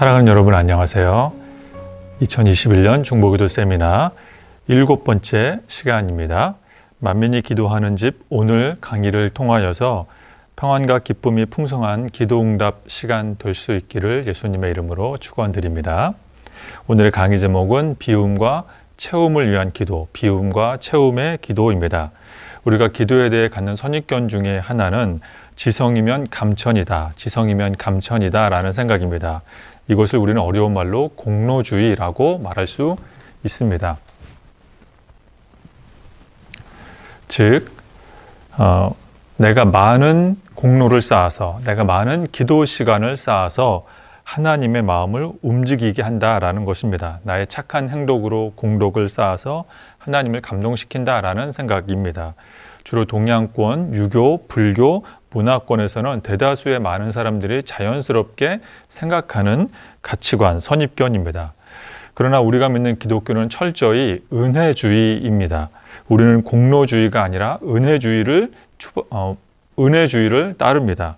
사랑하는 여러분 안녕하세요. 2021년 중보기도 세미나 7번째 시간입니다. 만민이 기도하는 집 오늘 강의를 통하여서 평안과 기쁨이 풍성한 기도응답 시간 될 수 있기를 예수님의 이름으로 축원드립니다. 오늘의 강의 제목은 비움과 채움을 위한 기도, 비움과 채움의 기도입니다. 우리가 기도에 대해 갖는 선입견 중에 하나는 지성이면 감천이다, 지성이면 감천이다 라는 생각입니다. 이것을 우리는 어려운 말로 공로주의라고 말할 수 있습니다. 즉, 내가 많은 공로를 쌓아서, 내가 많은 기도 시간을 쌓아서 하나님의 마음을 움직이게 한다라는 것입니다. 나의 착한 행동으로 공덕을 쌓아서 하나님을 감동시킨다라는 생각입니다. 주로 동양권, 유교, 불교, 문화권에서는 대다수의 많은 사람들이 자연스럽게 생각하는 가치관, 선입견입니다. 그러나 우리가 믿는 기독교는 철저히 은혜주의입니다. 우리는 공로주의가 아니라 은혜주의를 따릅니다.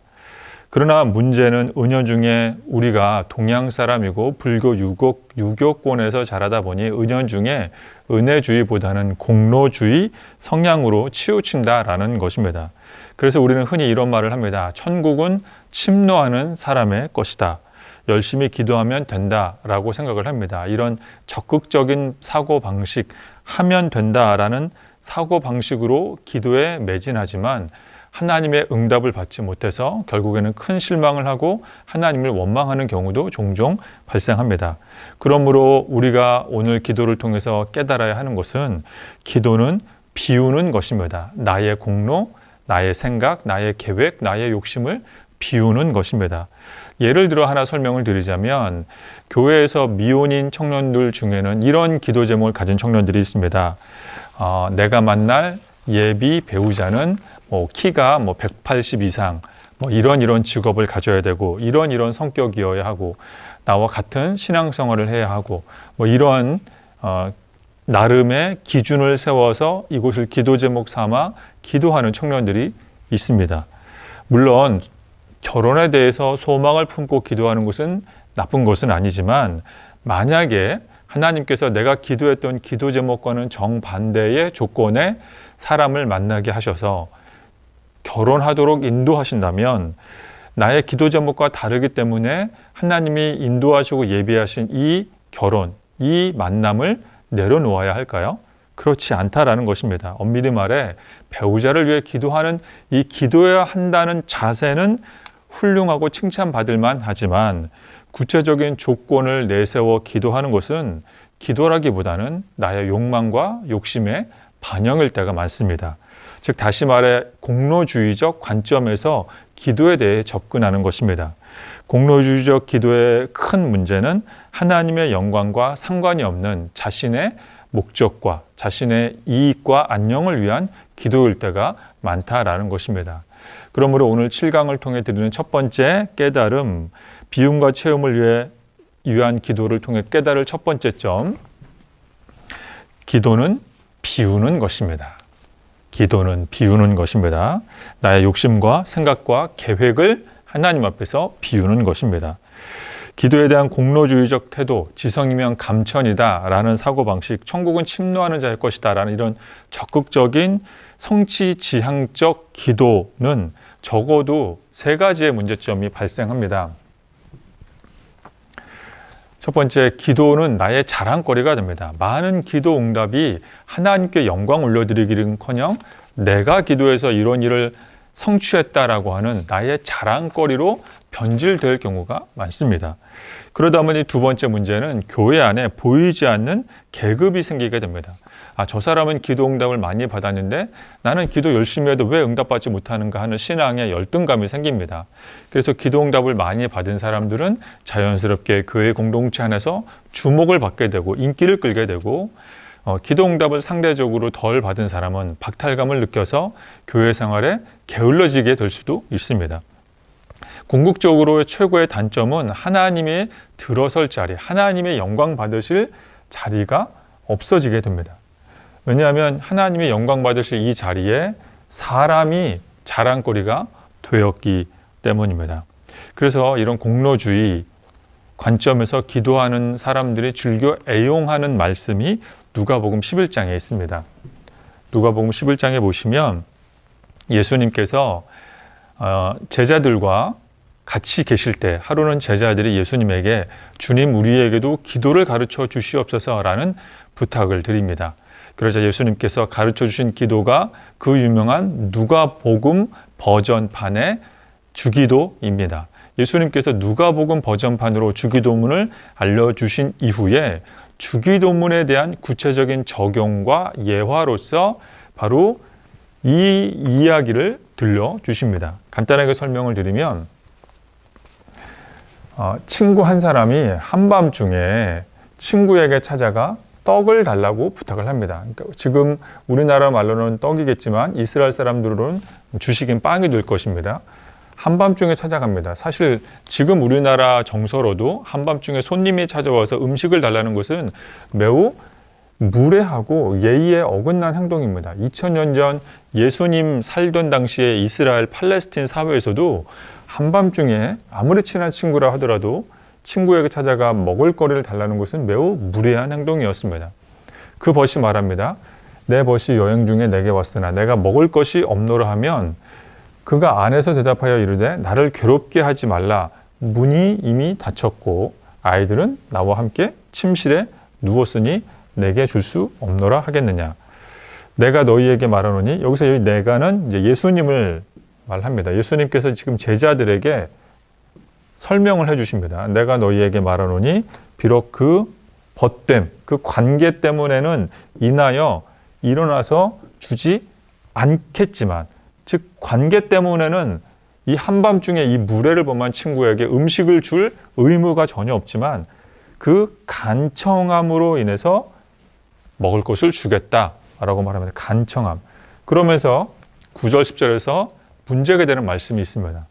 그러나 문제는 은연중에 우리가 동양 사람이고 불교 유교권에서 자라다 보니 은연중에 은혜주의보다는 공로주의 성향으로 치우친다라는 것입니다. 그래서 우리는 흔히 이런 말을 합니다. 천국은 침노하는 사람의 것이다. 열심히 기도하면 된다라고 생각을 합니다. 이런 적극적인 사고방식, 하면 된다라는 사고방식으로 기도에 매진하지만 하나님의 응답을 받지 못해서 결국에는 큰 실망을 하고 하나님을 원망하는 경우도 종종 발생합니다. 그러므로 우리가 오늘 기도를 통해서 깨달아야 하는 것은 기도는 비우는 것입니다. 나의 공로, 나의 생각, 나의 계획, 나의 욕심을 비우는 것입니다. 예를 들어 하나 설명을 드리자면 교회에서 미혼인 청년들 중에는 이런 기도 제목을 가진 청년들이 있습니다. 내가 만날 예비 배우자는 키가 180 이상, 이런 직업을 가져야 되고, 이런 성격이어야 하고, 나와 같은 신앙생활을 해야 하고, 이런 나름의 기준을 세워서 이곳을 기도 제목 삼아 기도하는 청년들이 있습니다. 물론 결혼에 대해서 소망을 품고 기도하는 것은 나쁜 것은 아니지만 만약에 하나님께서 내가 기도했던 기도 제목과는 정반대의 조건에 사람을 만나게 하셔서 결혼하도록 인도하신다면 나의 기도 제목과 다르기 때문에 하나님이 인도하시고 예비하신 이 결혼, 이 만남을 내려놓아야 할까요? 그렇지 않다라는 것입니다. 엄밀히 말해 배우자를 위해 기도하는 이 기도해야 한다는 자세는 훌륭하고 칭찬받을 만하지만 구체적인 조건을 내세워 기도하는 것은 기도라기보다는 나의 욕망과 욕심의 반영일 때가 많습니다. 즉 다시 말해 공로주의적 관점에서 기도에 대해 접근하는 것입니다. 공로주의적 기도의 큰 문제는 하나님의 영광과 상관이 없는 자신의 목적과 자신의 이익과 안녕을 위한 기도일 때가 많다라는 것입니다. 그러므로 오늘 7강을 통해 드리는 첫 번째 깨달음, 비움과 채움을 위한 기도를 통해 깨달을 첫 번째 점, 기도는 비우는 것입니다. 기도는 비우는 것입니다. 나의 욕심과 생각과 계획을 하나님 앞에서 비우는 것입니다. 기도에 대한 공로주의적 태도, 지성이면 감천이다 라는 사고방식, 천국은 침노하는 자의 것이다 라는 이런 적극적인 성취지향적 기도는 적어도 3가지의 문제점이 발생합니다. 첫 번째, 기도는 나의 자랑거리가 됩니다. 많은 기도 응답이 하나님께 영광 올려드리기는커녕 내가 기도해서 이런 일을 성취했다라고 하는 나의 자랑거리로 변질될 경우가 많습니다. 그러다 보니 두 번째 문제는 교회 안에 보이지 않는 계급이 생기게 됩니다. 저 사람은 기도 응답을 많이 받았는데 나는 기도 열심히 해도 왜 응답받지 못하는가 하는 신앙의 열등감이 생깁니다. 그래서 기도 응답을 많이 받은 사람들은 자연스럽게 교회 공동체 안에서 주목을 받게 되고 인기를 끌게 되고 기도 응답을 상대적으로 덜 받은 사람은 박탈감을 느껴서 교회 생활에 게을러지게 될 수도 있습니다. 궁극적으로 최고의 단점은 하나님의 들어설 자리, 하나님의 영광 받으실 자리가 없어지게 됩니다. 왜냐하면 하나님의 영광 받으실 이 자리에 사람이 자랑거리가 되었기 때문입니다. 그래서 이런 공로주의, 관점에서 기도하는 사람들이 즐겨 애용하는 말씀이 누가복음 11장에 있습니다. 누가복음 11장에 보시면 예수님께서 제자들과 같이 계실 때 하루는 제자들이 예수님에게 주님 우리에게도 기도를 가르쳐 주시옵소서라는 부탁을 드립니다. 그러자 예수님께서 가르쳐 주신 기도가 그 유명한 누가복음 버전판의 주기도입니다. 예수님께서 누가복음 버전판으로 주기도문을 알려주신 이후에 주기도문에 대한 구체적인 적용과 예화로서 바로 이 이야기를 들려주십니다. 간단하게 설명을 드리면 친구 한 사람이 한밤중에 친구에게 찾아가 떡을 달라고 부탁을 합니다. 그러니까 지금 우리나라 말로는 떡이겠지만 이스라엘 사람들은 주식인 빵이 될 것입니다. 한밤중에 찾아갑니다. 사실 지금 우리나라 정서로도 한밤중에 손님이 찾아와서 음식을 달라는 것은 매우 무례하고 예의에 어긋난 행동입니다. 2000년 전 예수님 살던 당시에 이스라엘 팔레스틴 사회에서도 한밤중에 아무리 친한 친구라 하더라도 친구에게 찾아가 먹을거리를 달라는 것은 매우 무례한 행동이었습니다. 그 벗이 말합니다. 내 벗이 여행 중에 내게 왔으나 내가 먹을 것이 없노라 하면 그가 안에서 대답하여 이르되 나를 괴롭게 하지 말라. 문이 이미 닫혔고 아이들은 나와 함께 침실에 누웠으니 내게 줄 수 없노라 하겠느냐. 내가 너희에게 말하노니 여기서 여기 내가는 이제 예수님을 말합니다. 예수님께서 지금 제자들에게 설명을 해주십니다. 내가 너희에게 말하노니 비록 그 벗됨, 그 관계 때문에는 인하여 일어나서 주지 않겠지만 즉 관계 때문에는 이 한밤중에 이 무례를 범한 친구에게 음식을 줄 의무가 전혀 없지만 그 간청함으로 인해서 먹을 것을 주겠다라고 말합니다. 간청함. 그러면서 9절 10절에서 문제가 되는 말씀이 있습니다.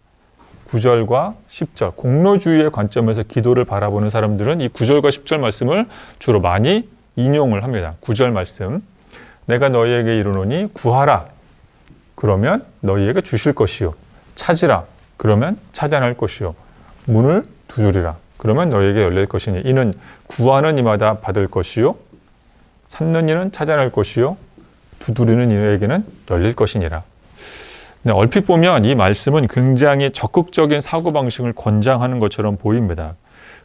9절과 10절 공로주의의 관점에서 기도를 바라보는 사람들은 이 9절과 10절 말씀을 주로 많이 인용을 합니다. 9절 말씀 내가 너희에게 이르노니 구하라 그러면 너희에게 주실 것이요 찾으라 그러면 찾아낼 것이요 문을 두드리라 그러면 너희에게 열릴 것이니 이는 구하는 이마다 받을 것이요 찾는 이는 찾아낼 것이요 두드리는 이에게는 열릴 것이니라. 얼핏 보면 이 말씀은 굉장히 적극적인 사고방식을 권장하는 것처럼 보입니다.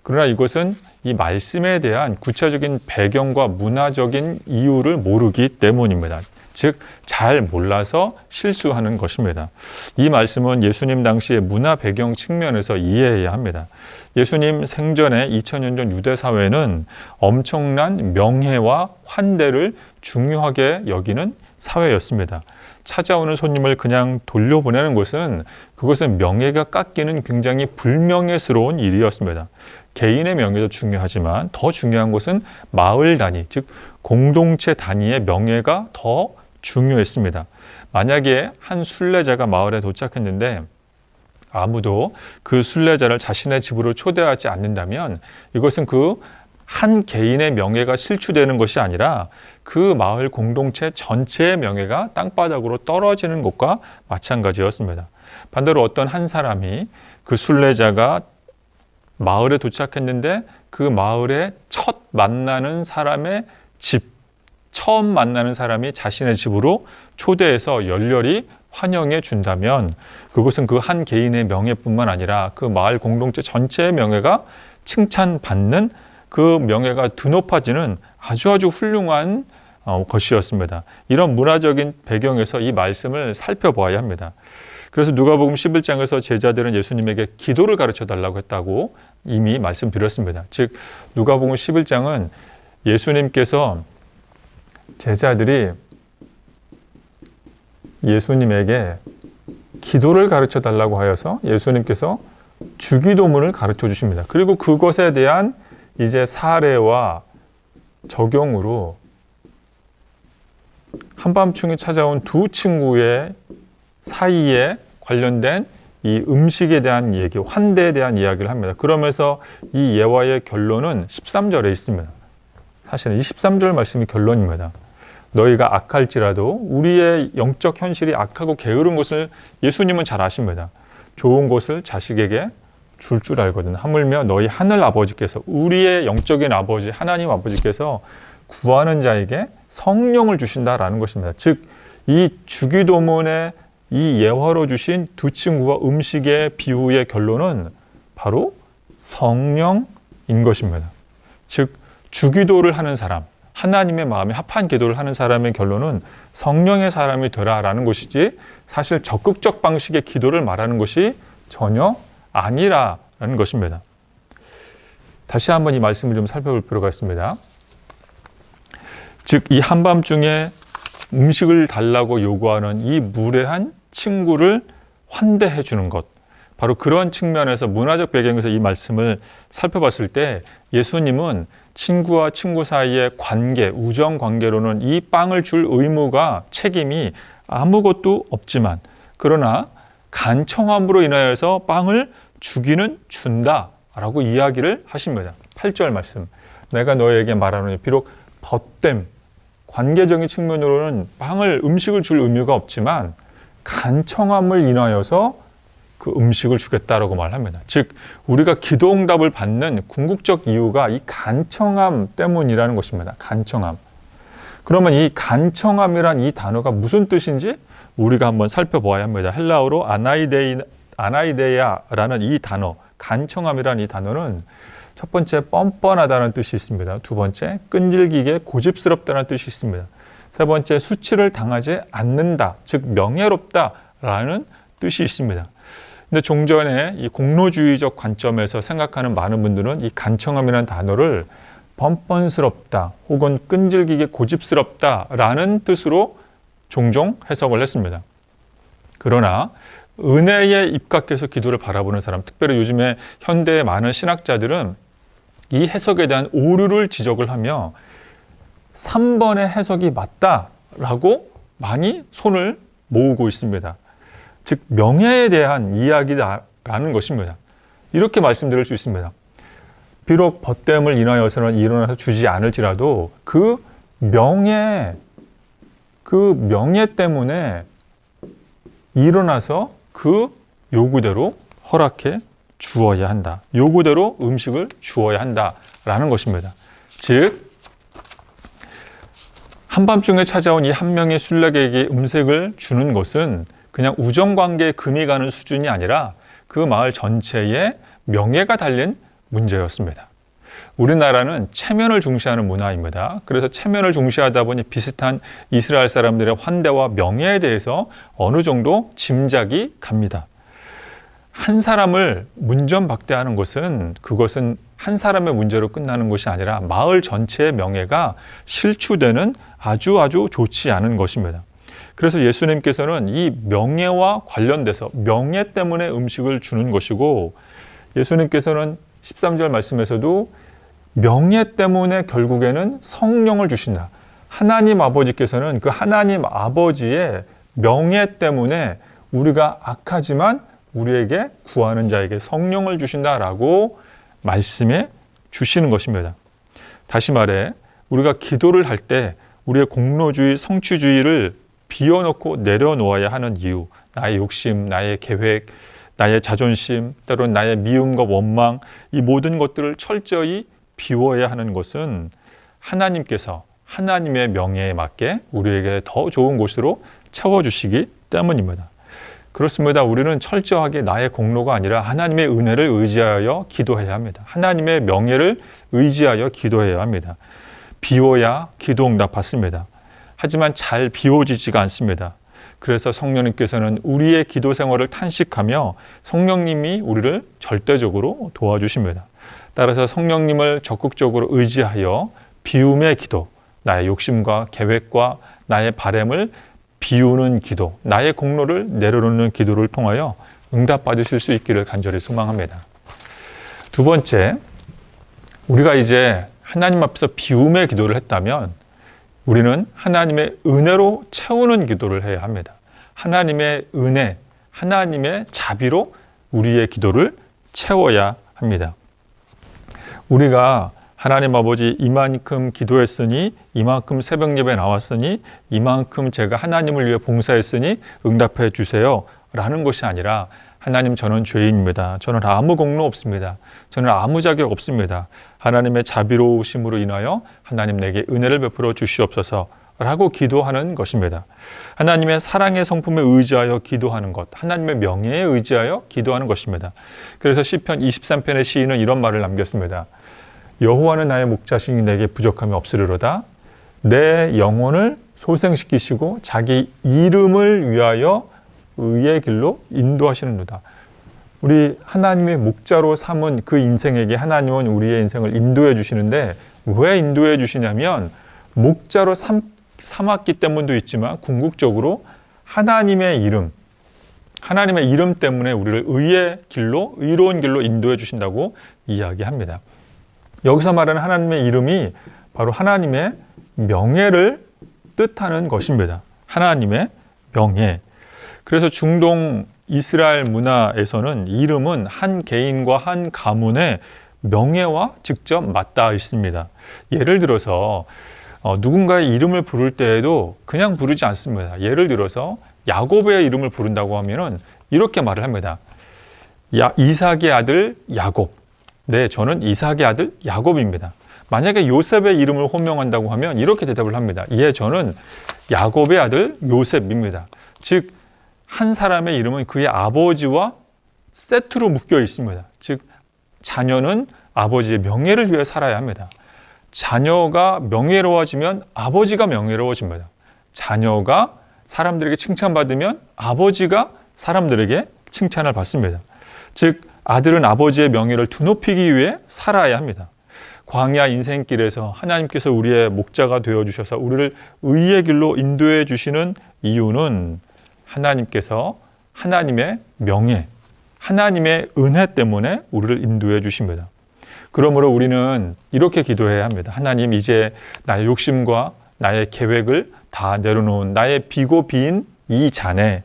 그러나 이것은 이 말씀에 대한 구체적인 배경과 문화적인 이유를 모르기 때문입니다. 즉, 잘 몰라서 실수하는 것입니다. 이 말씀은 예수님 당시의 문화 배경 측면에서 이해해야 합니다. 예수님 생전에 2000년 전 유대 사회는 엄청난 명예와 환대를 중요하게 여기는 사회였습니다. 찾아오는 손님을 그냥 돌려보내는 것은 그것은 명예가 깎이는 굉장히 불명예스러운 일이었습니다. 개인의 명예도 중요하지만 더 중요한 것은 마을 단위, 즉 공동체 단위의 명예가 더 중요했습니다. 만약에 한 순례자가 마을에 도착했는데 아무도 그 순례자를 자신의 집으로 초대하지 않는다면 이것은 그 한 개인의 명예가 실추되는 것이 아니라 그 마을 공동체 전체의 명예가 땅바닥으로 떨어지는 것과 마찬가지였습니다. 반대로 어떤 한 사람이 그 순례자가 마을에 도착했는데 그 마을에 첫 만나는 사람의 집, 처음 만나는 사람이 자신의 집으로 초대해서 열렬히 환영해 준다면 그것은 그 한 개인의 명예뿐만 아니라 그 마을 공동체 전체의 명예가 칭찬받는 그 명예가 드높아지는 아주 훌륭한 것이었습니다. 이런 문화적인 배경에서 이 말씀을 살펴봐야 합니다. 그래서 누가복음 11장에서 제자들은 예수님에게 기도를 가르쳐 달라고 했다고 이미 말씀드렸습니다. 즉 누가복음 11장은 예수님께서 제자들이 예수님에게 기도를 가르쳐 달라고 하여서 예수님께서 주기도문을 가르쳐 주십니다. 그리고 그것에 대한 이제 사례와 적용으로 한밤중에 찾아온 두 친구의 사이에 관련된 이 음식에 대한 얘기, 환대에 대한 이야기를 합니다. 그러면서 이 예화의 결론은 13절에 있습니다. 사실은 이 13절 말씀이 결론입니다. 너희가 악할지라도 우리의 영적 현실이 악하고 게으른 것을 예수님은 잘 아십니다. 좋은 것을 자식에게 줄 알거든. 하물며 너희 하늘 아버지께서, 우리의 영적인 아버지 하나님 아버지께서 구하는 자에게 성령을 주신다라는 것입니다. 즉, 이 주기도문의 이 예화로 주신 두 친구와 음식의 비유의 결론은 바로 성령인 것입니다. 즉, 주기도를 하는 사람, 하나님의 마음에 합한 기도를 하는 사람의 결론은 성령의 사람이 되라라는 것이지, 사실 적극적 방식의 기도를 말하는 것이 전혀 아니라는 것입니다. 다시 한번 이 말씀을 좀 살펴볼 필요가 있습니다. 즉, 이 한밤중에 음식을 달라고 요구하는 이 무례한 친구를 환대해 주는 것, 바로 그런 측면에서 문화적 배경에서 이 말씀을 살펴봤을 때 예수님은 친구와 친구 사이의 관계, 우정 관계로는 이 빵을 줄 의무가, 책임이 아무것도 없지만, 그러나 간청함으로 인하여서 빵을 주기는 준다라고 이야기를 하십니다. 8절 말씀, 내가 너에게 말하노니 비록 벗됨, 관계적인 측면으로는 음식을 줄 의무가 없지만 간청함을 인하여서 그 음식을 주겠다라고 말합니다. 즉, 우리가 기도응답을 받는 궁극적 이유가 이 간청함 때문이라는 것입니다. 간청함. 그러면 이 간청함이란 이 단어가 무슨 뜻인지 우리가 한번 살펴보아야 합니다. 헬라어로 아나이데야라는 이 단어, 간청함이라는 이 단어는 첫 번째 뻔뻔하다는 뜻이 있습니다. 두 번째 끈질기게 고집스럽다는 뜻이 있습니다. 세 번째 수치를 당하지 않는다, 즉 명예롭다라는 뜻이 있습니다. 근데 종전에 이 공로주의적 관점에서 생각하는 많은 분들은 이 간청함이라는 단어를 뻔뻔스럽다 혹은 끈질기게 고집스럽다라는 뜻으로 종종 해석을 했습니다. 그러나 은혜에 입각해서 기도를 바라보는 사람, 특별히 요즘에 현대의 많은 신학자들은 이 해석에 대한 오류를 지적을 하며 3번의 해석이 맞다라고 많이 손을 모으고 있습니다. 즉, 명예에 대한 이야기다라는 것입니다. 이렇게 말씀드릴 수 있습니다. 비록 벗됨을 인하여서는 일어나서 주지 않을지라도 그 명예 때문에 일어나서 그 요구대로 허락해 주어야 한다. 요구대로 음식을 주어야 한다라는 것입니다. 즉, 한밤중에 찾아온 이 한 명의 순례객에게 음식을 주는 것은 그냥 우정관계에 금이 가는 수준이 아니라 그 마을 전체의 명예가 달린 문제였습니다. 우리나라는 체면을 중시하는 문화입니다. 그래서 체면을 중시하다 보니 비슷한 이스라엘 사람들의 환대와 명예에 대해서 어느 정도 짐작이 갑니다. 한 사람을 문전박대하는 것은, 그것은 한 사람의 문제로 끝나는 것이 아니라 마을 전체의 명예가 실추되는 아주 좋지 않은 것입니다. 그래서 예수님께서는 이 명예와 관련돼서 명예 때문에 음식을 주는 것이고, 예수님께서는 13절 말씀에서도 명예 때문에 결국에는 성령을 주신다. 하나님 아버지께서는 그 하나님 아버지의 명예 때문에 우리가 악하지만 우리에게 구하는 자에게 성령을 주신다라고 말씀해 주시는 것입니다. 다시 말해, 우리가 기도를 할 때 우리의 공로주의, 성취주의를 비워놓고 내려놓아야 하는 이유, 나의 욕심, 나의 계획, 나의 자존심, 때로는 나의 미움과 원망, 이 모든 것들을 철저히 비워야 하는 것은 하나님께서 하나님의 명예에 맞게 우리에게 더 좋은 곳으로 채워주시기 때문입니다. 그렇습니다. 우리는 철저하게 나의 공로가 아니라 하나님의 은혜를 의지하여 기도해야 합니다. 하나님의 명예를 의지하여 기도해야 합니다. 비워야 기도 응답 받습니다. 하지만 잘 비워지지가 않습니다. 그래서 성령님께서는 우리의 기도 생활을 탄식하며 성령님이 우리를 절대적으로 도와주십니다. 따라서 성령님을 적극적으로 의지하여 비움의 기도, 나의 욕심과 계획과 나의 바램을 비우는 기도, 나의 공로를 내려놓는 기도를 통하여 응답받으실 수 있기를 간절히 소망합니다. 두 번째, 우리가 이제 하나님 앞에서 비움의 기도를 했다면 우리는 하나님의 은혜로 채우는 기도를 해야 합니다. 하나님의 은혜, 하나님의 자비로 우리의 기도를 채워야 합니다. 우리가 하나님 아버지, 이만큼 기도했으니, 이만큼 새벽 예배 나왔으니, 이만큼 제가 하나님을 위해 봉사했으니 응답해 주세요 라는 것이 아니라 하나님, 저는 죄인입니다. 저는 아무 공로 없습니다. 저는 아무 자격 없습니다. 하나님의 자비로우심으로 인하여 하나님 내게 은혜를 베풀어 주시옵소서 라고 기도하는 것입니다. 하나님의 사랑의 성품에 의지하여 기도하는 것, 하나님의 명예에 의지하여 기도하는 것입니다. 그래서 시편 23편의 시인은 이런 말을 남겼습니다. 여호와는 나의 목자시니 내게 부족함이 없으리로다. 내 영혼을 소생시키시고 자기 이름을 위하여 의의 길로 인도하시는도다. 우리 하나님의 목자로 삼은 그 인생에게 하나님은 우리의 인생을 인도해 주시는데, 왜 인도해 주시냐면 목자로 삼았기 때문도 있지만 궁극적으로 하나님의 이름 때문에 우리를 의의 길로, 의로운 길로 인도해 주신다고 이야기합니다. 여기서 말하는 하나님의 이름이 바로 하나님의 명예를 뜻하는 것입니다. 하나님의 명예. 그래서 중동 이스라엘 문화에서는 이름은 한 개인과 한 가문의 명예와 직접 맞닿아 있습니다. 예를 들어서 누군가의 이름을 부를 때에도 그냥 부르지 않습니다. 예를 들어서 야곱의 이름을 부른다고 하면은 이렇게 말을 합니다. 이삭의 아들 야곱. 네, 저는 이삭의 아들 야곱입니다. 만약에 요셉의 이름을 호명한다고 하면 이렇게 대답을 합니다. 예, 저는 야곱의 아들 요셉입니다. 즉, 한 사람의 이름은 그의 아버지와 세트로 묶여 있습니다. 즉, 자녀는 아버지의 명예를 위해 살아야 합니다. 자녀가 명예로워지면 아버지가 명예로워집니다. 자녀가 사람들에게 칭찬받으면 아버지가 사람들에게 칭찬을 받습니다. 즉, 아들은 아버지의 명예를 드높이기 위해 살아야 합니다. 광야 인생길에서 하나님께서 우리의 목자가 되어주셔서 우리를 의의 길로 인도해 주시는 이유는 하나님께서 하나님의 명예, 하나님의 은혜 때문에 우리를 인도해 주십니다. 그러므로 우리는 이렇게 기도해야 합니다. 하나님, 이제 나의 욕심과 나의 계획을 다 내려놓은 나의 비고 비인 이 잔에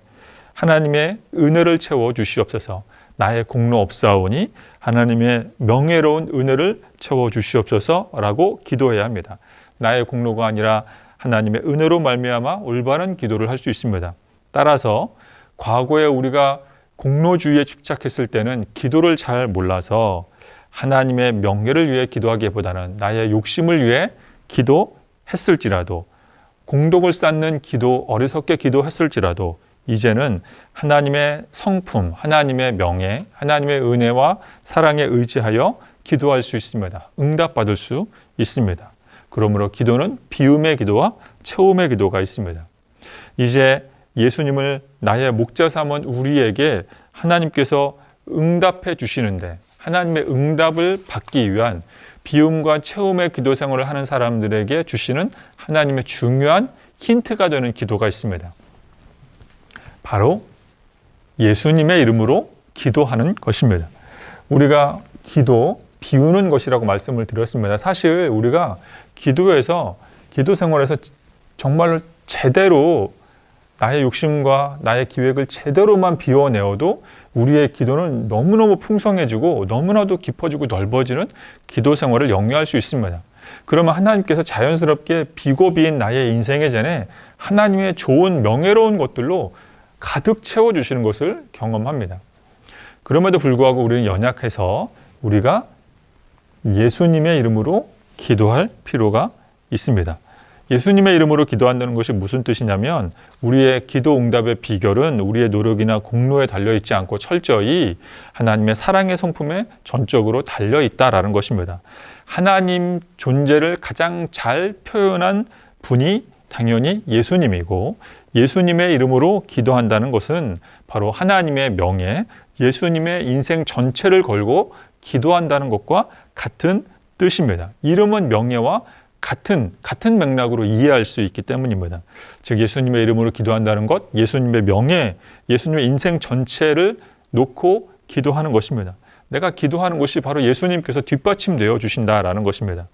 하나님의 은혜를 채워 주시옵소서. 나의 공로 없사오니 하나님의 명예로운 은혜를 채워 주시옵소서라고 기도해야 합니다. 나의 공로가 아니라 하나님의 은혜로 말미암아 올바른 기도를 할 수 있습니다. 따라서 과거에 우리가 공로주의에 집착했을 때는 기도를 잘 몰라서 하나님의 명예를 위해 기도하기보다는 나의 욕심을 위해 기도했을지라도, 공덕을 쌓는 기도, 어리석게 기도했을지라도 이제는 하나님의 성품, 하나님의 명예, 하나님의 은혜와 사랑에 의지하여 기도할 수 있습니다. 응답받을 수 있습니다. 그러므로 기도는 비움의 기도와 채움의 기도가 있습니다. 이제 예수님을 나의 목자 삼은 우리에게 하나님께서 응답해 주시는데, 하나님의 응답을 받기 위한 비움과 채움의 기도 생활을 하는 사람들에게 주시는 하나님의 중요한 힌트가 되는 기도가 있습니다. 바로 예수님의 이름으로 기도하는 것입니다. 우리가 기도, 비우는 것이라고 말씀을 드렸습니다. 사실 우리가 기도에서, 기도 생활에서 정말로 제대로 나의 욕심과 나의 기획을 제대로만 비워내어도 우리의 기도는 너무너무 풍성해지고 너무나도 깊어지고 넓어지는 기도 생활을 영위할 수 있습니다. 그러면 하나님께서 자연스럽게 비고 비인 나의 인생의 잔에 하나님의 좋은 명예로운 것들로 가득 채워주시는 것을 경험합니다. 그럼에도 불구하고 우리는 연약해서 우리가 예수님의 이름으로 기도할 필요가 있습니다. 예수님의 이름으로 기도한다는 것이 무슨 뜻이냐면, 우리의 기도 응답의 비결은 우리의 노력이나 공로에 달려있지 않고 철저히 하나님의 사랑의 성품에 전적으로 달려있다라는 것입니다. 하나님 존재를 가장 잘 표현한 분이 당연히 예수님이고, 예수님의 이름으로 기도한다는 것은 바로 하나님의 명예, 예수님의 인생 전체를 걸고 기도한다는 것과 같은 뜻입니다. 이름은 명예와 같은 맥락으로 이해할 수 있기 때문입니다. 즉, 예수님의 이름으로 기도한다는 것, 예수님의 명예, 예수님의 인생 전체를 놓고 기도하는 것입니다. 내가 기도하는 것이 바로 예수님께서 뒷받침되어 주신다라는 것입니다.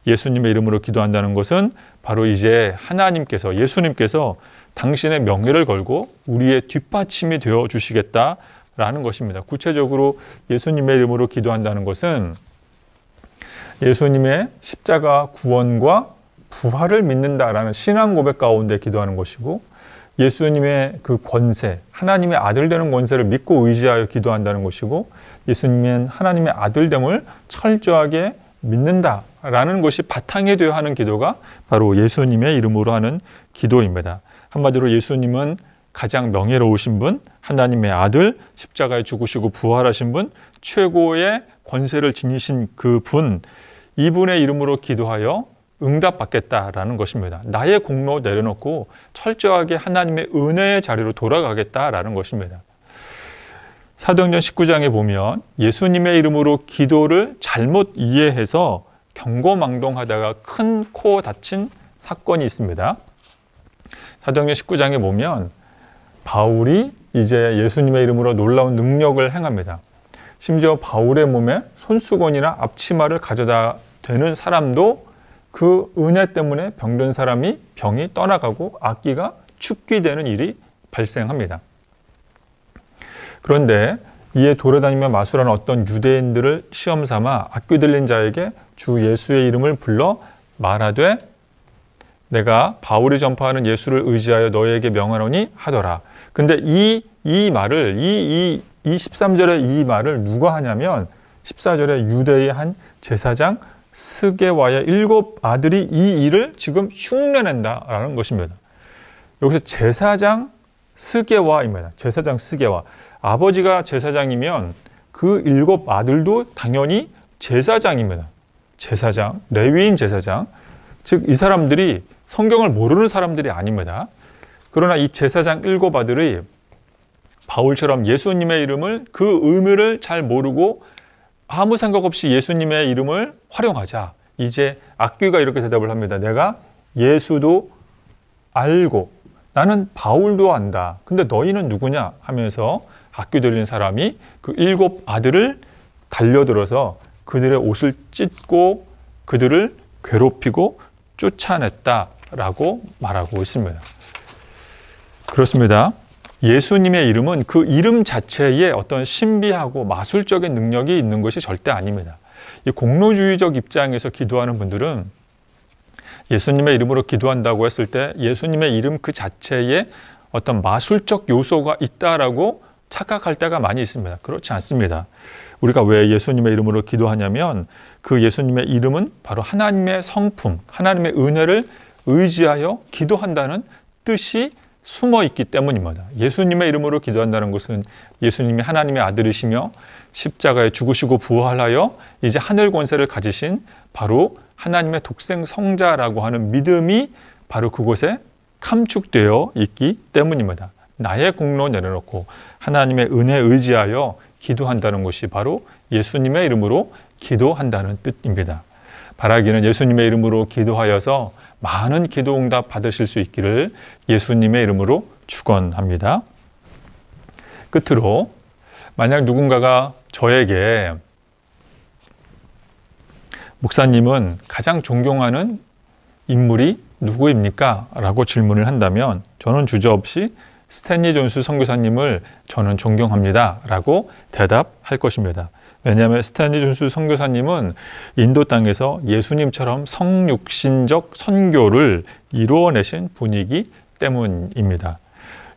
예수님의 이름으로 기도한다는 것은 바로 이제 하나님께서, 예수님께서 당신의 명예를 걸고 우리의 뒷받침이 되어 주시겠다라는 것입니다. 구체적으로 예수님의 이름으로 기도한다는 것은 예수님의 십자가 구원과 부활을 믿는다라는 신앙 고백 가운데 기도하는 것이고, 예수님의 그 권세, 하나님의 아들 되는 권세를 믿고 의지하여 기도한다는 것이고, 예수님은 하나님의 아들됨을 철저하게 믿는다라는 것이 바탕이 되어 하는 기도가 바로 예수님의 이름으로 하는 기도입니다. 한마디로 예수님은 가장 명예로우신 분, 하나님의 아들, 십자가에 죽으시고 부활하신 분, 최고의 권세를 지니신 그 분, 이분의 이름으로 기도하여 응답받겠다라는 것입니다. 나의 공로 내려놓고 철저하게 하나님의 은혜의 자리로 돌아가겠다라는 것입니다. 사도행전 19장에 보면 예수님의 이름으로 기도를 잘못 이해해서 경거망동하다가 큰 코 다친 사건이 있습니다. 사도행전 19장에 보면 바울이 이제 예수님의 이름으로 놀라운 능력을 행합니다. 심지어 바울의 몸에 손수건이나 앞치마를 가져다 대는 사람도 그 은혜 때문에 병든 사람이 병이 떠나가고 악기가 축기 되는 일이 발생합니다. 그런데 이에 돌아다니며 마술하는 어떤 유대인들을 시험 삼아 악귀 들린 자에게 주 예수의 이름을 불러 말하되 내가 바울이 전파하는 예수를 의지하여 너에게 명하노니 하더라. 근데 이 말을 이 13절의 이 말을 누가 하냐면 14절에 유대의 한 제사장 스게와의 7 아들이 이 일을 지금 흉내낸다라는 것입니다. 여기서 제사장 스게와입니다. 제사장 스게와. 아버지가 제사장이면 그 7 아들도 당연히 제사장입니다. 제사장, 레위인 제사장. 즉 이 사람들이 성경을 모르는 사람들이 아닙니다. 그러나 이 제사장 7 아들이 바울처럼 예수님의 이름을 그 의미를 잘 모르고 아무 생각 없이 예수님의 이름을 활용하자. 이제 악귀가 이렇게 대답을 합니다. 내가 예수도 알고 나는 바울도 안다. 근데 너희는 누구냐? 하면서 악귀 들린 사람이 그 7 아들을 달려들어서 그들의 옷을 찢고 그들을 괴롭히고 쫓아냈다라고 말하고 있습니다. 그렇습니다. 예수님의 이름은 그 이름 자체에 어떤 신비하고 마술적인 능력이 있는 것이 절대 아닙니다. 이 공로주의적 입장에서 기도하는 분들은 예수님의 이름으로 기도한다고 했을 때 예수님의 이름 그 자체에 어떤 마술적 요소가 있다라고 착각할 때가 많이 있습니다. 그렇지 않습니다. 우리가 왜 예수님의 이름으로 기도하냐면 그 예수님의 이름은 바로 하나님의 성품, 하나님의 은혜를 의지하여 기도한다는 뜻이 숨어 있기 때문입니다. 예수님의 이름으로 기도한다는 것은 예수님이 하나님의 아들이시며 십자가에 죽으시고 부활하여 이제 하늘 권세를 가지신 바로 하나님의 독생 성자라고 하는 믿음이 바로 그곳에 감축되어 있기 때문입니다. 나의 공로 내려놓고 하나님의 은혜에 의지하여 기도한다는 것이 바로 예수님의 이름으로 기도한다는 뜻입니다. 바라기는 예수님의 이름으로 기도하여서 많은 기도 응답 받으실 수 있기를 예수님의 이름으로 축원합니다. 끝으로 만약 누군가가 저에게 목사님은 가장 존경하는 인물이 누구입니까? 라고 질문을 한다면 저는 주저없이 스탠리 존스 선교사님을 저는 존경합니다. 라고 대답할 것입니다. 왜냐하면 스탠리 존스 선교사님은 인도 땅에서 예수님처럼 성육신적 선교를 이루어내신 분이기 때문입니다.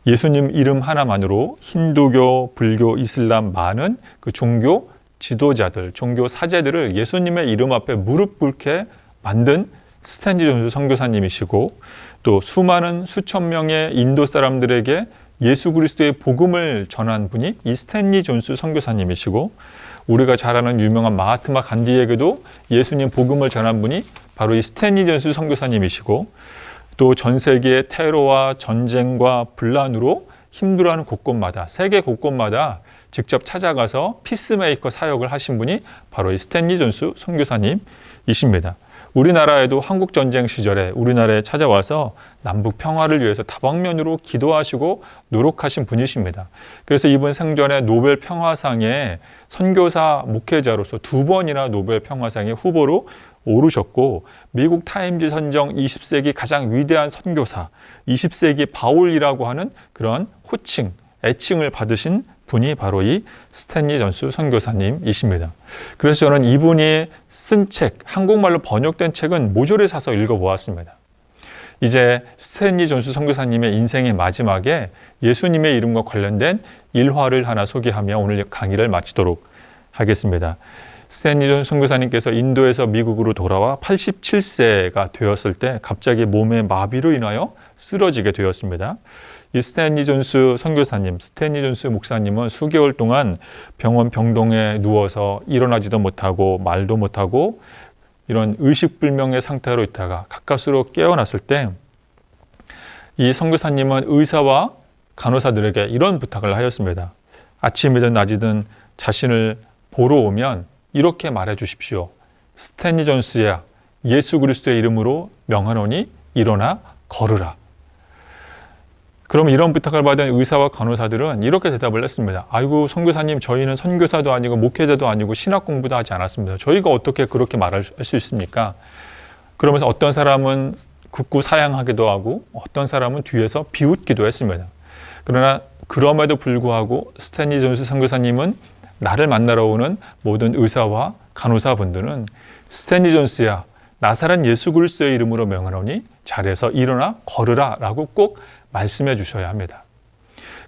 예수님 이름 하나만으로 힌두교, 불교, 이슬람 많은 그 종교 지도자들, 종교 사제들을 예수님의 이름 앞에 무릎 꿇게 만든 스탠리 존스 선교사님이시고 또 수많은 수천 명의 인도 사람들에게 예수 그리스도의 복음을 전한 분이 이 스탠리 존스 선교사님이시고 우리가 잘 아는 유명한 마하트마 간디에게도 예수님 복음을 전한 분이 바로 이 스탠리 존스 선교사님이시고 또 전 세계의 테러와 전쟁과 분란으로 힘들어하는 곳곳마다 세계 곳곳마다 직접 찾아가서 피스메이커 사역을 하신 분이 바로 이 스탠리 존스 선교사님이십니다. 우리나라에도 한국전쟁 시절에 우리나라에 찾아와서 남북 평화를 위해서 다방면으로 기도하시고 노력하신 분이십니다. 그래서 이번 생전에 노벨 평화상에 선교사 목회자로서 2번이나 노벨 평화상의 후보로 오르셨고 미국 타임즈 선정 20세기 가장 위대한 선교사, 20세기 바울이라고 하는 그런 호칭, 애칭을 받으신 분이 바로 이 스탠리 존스 선교사님이십니다. 그래서 저는 이분이 쓴 책, 한국말로 번역된 책은 모조리 사서 읽어보았습니다. 이제 스탠리 존스 선교사님의 인생의 마지막에 예수님의 이름과 관련된 일화를 하나 소개하며 오늘 강의를 마치도록 하겠습니다. 스탠리 존스 선교사님께서 인도에서 미국으로 돌아와 87세가 되었을 때 갑자기 몸의 마비로 인하여 쓰러지게 되었습니다. 이 스탠리 존스 선교사님, 스탠리 존스 목사님은 수개월 동안 병원 병동에 누워서 일어나지도 못하고 말도 못하고 이런 의식불명의 상태로 있다가 가까스로 깨어났을 때 이 선교사님은 의사와 간호사들에게 이런 부탁을 하였습니다. 아침이든 낮이든 자신을 보러 오면 이렇게 말해 주십시오. 스탠리 존스야, 예수 그리스도의 이름으로 명하노니 일어나 걸으라. 그럼 이런 부탁을 받은 의사와 간호사들은 이렇게 대답을 했습니다. 아이고 선교사님, 저희는 선교사도 아니고 목회자도 아니고 신학 공부도 하지 않았습니다. 저희가 어떻게 그렇게 말할 수 있습니까? 그러면서 어떤 사람은 굳고 사양하기도 하고 어떤 사람은 뒤에서 비웃기도 했습니다. 그러나 그럼에도 불구하고 스탠리 존스 선교사님은 나를 만나러 오는 모든 의사와 간호사분들은 스탠리 존스야, 나사렛 예수 그리스도의 이름으로 명하노니 자리에서 일어나 걸으라 라고 꼭 말씀해 주셔야 합니다.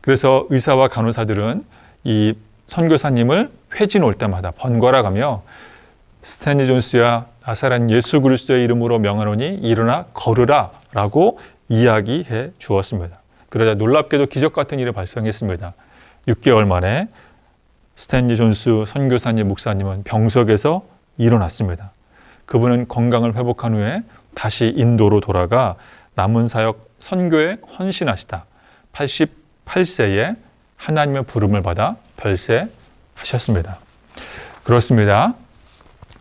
그래서 의사와 간호사들은 이 선교사님을 회진 올 때마다 번갈아 가며 스탠리 존스야, 나사렛 예수 그리스도의 이름으로 명하노니 일어나 걸으라 라고 이야기해 주었습니다. 그러자 놀랍게도 기적 같은 일이 발생했습니다. 6개월 만에 스탠리 존스 선교사님 목사님은 병석에서 일어났습니다. 그분은 건강을 회복한 후에 다시 인도로 돌아가 남은 사역 선교에 헌신하시다 88세에 하나님의 부름을 받아 별세하셨습니다. 그렇습니다.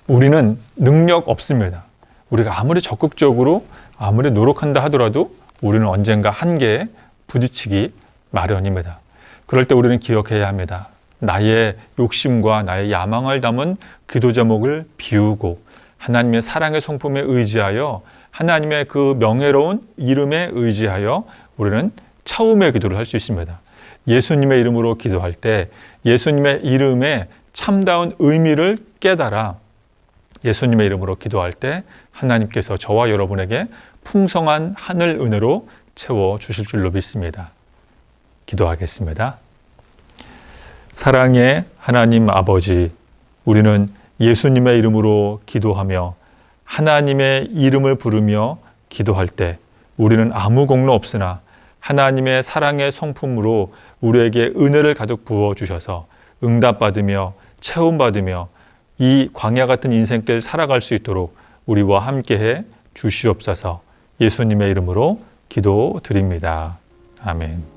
우리는 능력 없습니다. 우리가 아무리 적극적으로 아무리 노력한다 하더라도 우리는 언젠가 한계에 부딪히기 마련입니다. 그럴 때 우리는 기억해야 합니다. 나의 욕심과 나의 야망을 담은 기도 제목을 비우고 하나님의 사랑의 성품에 의지하여 하나님의 그 명예로운 이름에 의지하여 우리는 차움의 기도를 할 수 있습니다. 예수님의 이름으로 기도할 때 예수님의 이름의 참다운 의미를 깨달아 예수님의 이름으로 기도할 때 하나님께서 저와 여러분에게 풍성한 하늘 은혜로 채워주실 줄로 믿습니다. 기도하겠습니다. 사랑의 하나님 아버지, 우리는 예수님의 이름으로 기도하며 하나님의 이름을 부르며 기도할 때 우리는 아무 공로 없으나 하나님의 사랑의 성품으로 우리에게 은혜를 가득 부어주셔서 응답받으며 채움받으며 이 광야 같은 인생길 살아갈 수 있도록 우리와 함께해 주시옵소서. 예수님의 이름으로 기도드립니다. 아멘.